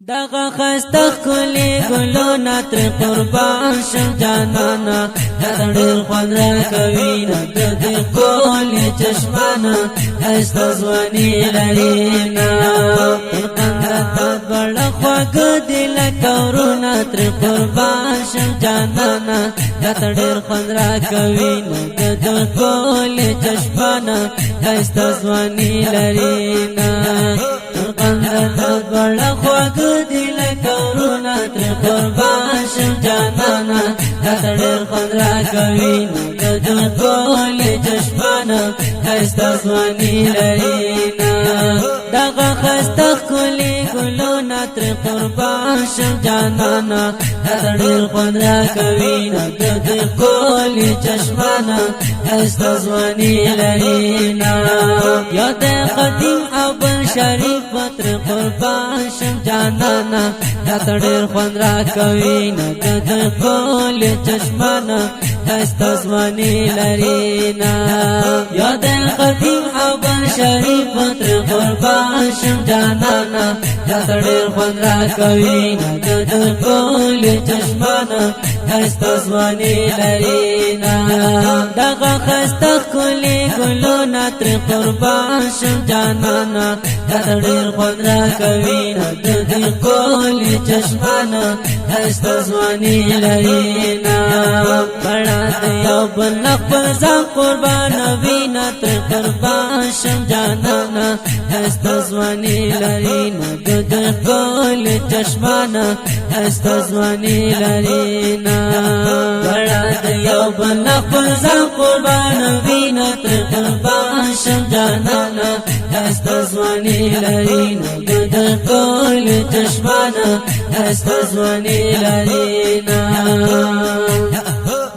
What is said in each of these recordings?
دغه خسته کلی ګلو ناتر قربان شم جانانا دا ډېر خوند راکوي نه د دې ښکلي چشمانه ښایسته ځواني لري نه تر قنده ته بړه خواږه دي لکه ورونه ترې قربان شم جانانا دا ډېر خوند راکوي نه د دې ښکلي چشمانه ښایسته ځواني لري نه تر قنده ته بړه خواږه دی لکه ورونه ترې قربان شم جانانا راته ډېر خوند راکوي نه د دې ښکلي چشمانه ښایسته ځواني لري نه دغه ښایسته ښکلي ګلونه ترې قربان شم جانانا راته ډېر خوند راکوي نه د دې ښکلي چشمانه ښایسته ځواني لري نه یا د قدیم او بل شریف ترې قربان شم جانانا راته ډېر خوند راکوي نه د دې ښکلي چشمانه ښایسته ځواني لري نه یا د قدیم او بل شریف ترې قربان شم جانانا راته ډېر خوند راکوي نه د دې ښکلي چشمانه ښایسته ځواني لري نه دغه ښایسته ښکلي ګلونه ترې قربان شم جانانا راته ډېر خوند راکوي نه د دې ښکلي چشمانه ښایسته ځواني لري نه بړه د یو بل نه خپل ځان قربانوي نه ترې قربان شم جانانا ښایسته ځواني لري نه د دې ښکلي چشمانه ښایسته ځواني لري نه بړه د یو بل نه خپل ځان قربانوي نه ترې قربان شم جانانا ښایسته ځواني لري نه د دې ښکلي چشمانه ښایسته ځواني لري نه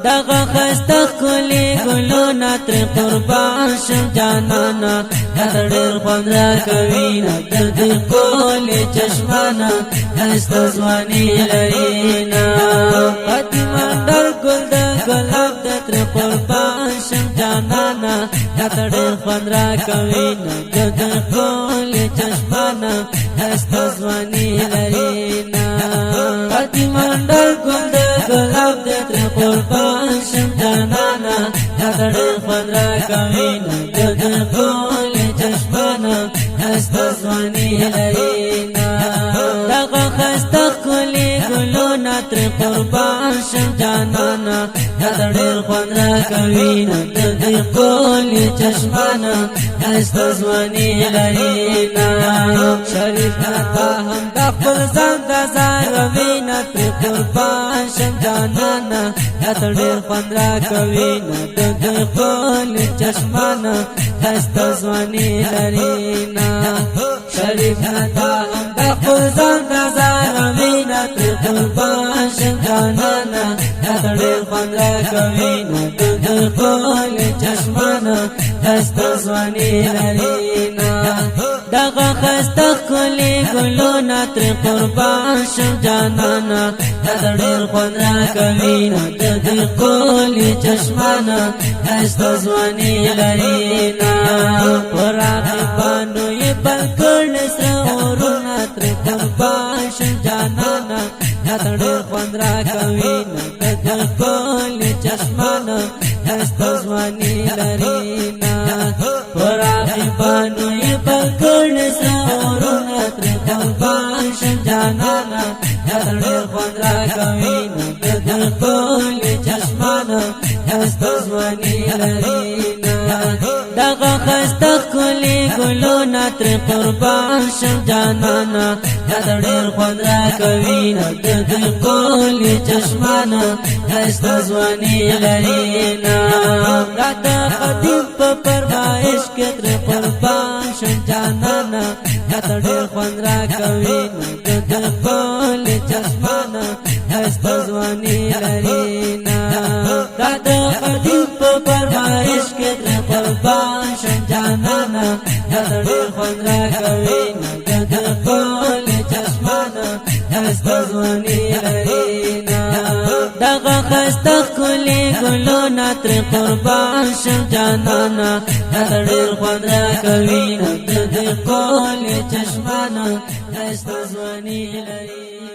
دغه ښایسته ښکلي ګلونه ترې قربان شم جانانا راته ډېر خوند راکوي نه د دې ښکلي چشمانه ښایسته ځواني لري نه قدیم اندر ګل د ګلاب د ترې قربان شم جانانا راته ډېر خوند راکوي نه د دې ښکلي چشمانه ښایسته ځواني لري نه قدیم اندر ګل د ګلاب د ترې قربان شم جانانا راته ډېر خوند راکوي نه د دې ښکلي چشمانه ښایسته ځواني لري نه دغه ښایسته ښکلي ګلونه ترې قربان شم جانانا راته ډېر خوند راکوي نه د دې ښکلي چشمانه ښایسته ځواني لري نه شریف راته هم د خپل ځان د ځاروي نه ترې قربان شم جانانا راته ډېر خوند راکوي نه د دې ښکلي چشمانه ښایسته ځواني لري نه شریف راته هم د خپل ځان د ځاروي نه ترې قربان شم جانانا راته ډېر خوند راکوي نه د دې ښکلي چشمانه ښایسته ځواني لري نه دغه ښایسته ښکلي ګلونه ترې قربان شم جانانا راته ډېر خوند راکوي نه د دې ښکلي چشمانه ښایسته ځواني لري نه په راقبانو یې بل کړي سره اورونه ترې قربان شم جانانا راته ډېر خوند راکوي نه د دې ښکلي چشمانه ښایسته ځواني لري نه په راقبانو یې بل کړي سره اورونه ترې قربان شم جانانا راته ډېر خوند راکوي نه د دې ښکلي چشمانه ښایسته ځواني لري نه دغه ښایسته ښکلي ګلونه ترې قربان شم جانانا راته ډېر خوند راکوي نه د دې ښکلي چشمانه ښایسته ځواني لري نه راته قدیم په فرمایش کې ترې قربان شم جانانا راته ډېر خوند راکوي نه د دې ښکلي چشمانه ښایسته ځواني لري نه راته قدیم په فرمایش کې ترې قربان شم جانانا راته ډېر خوند راکوي نه د دې ښکلي چشمانه ښایسته ځواني لري نه دغه ښایسته ښکلي ګلو ناتر قربان شم جانانا ډېر خوند راکوي د دې کولې چشمانا ښایسته ځواني لري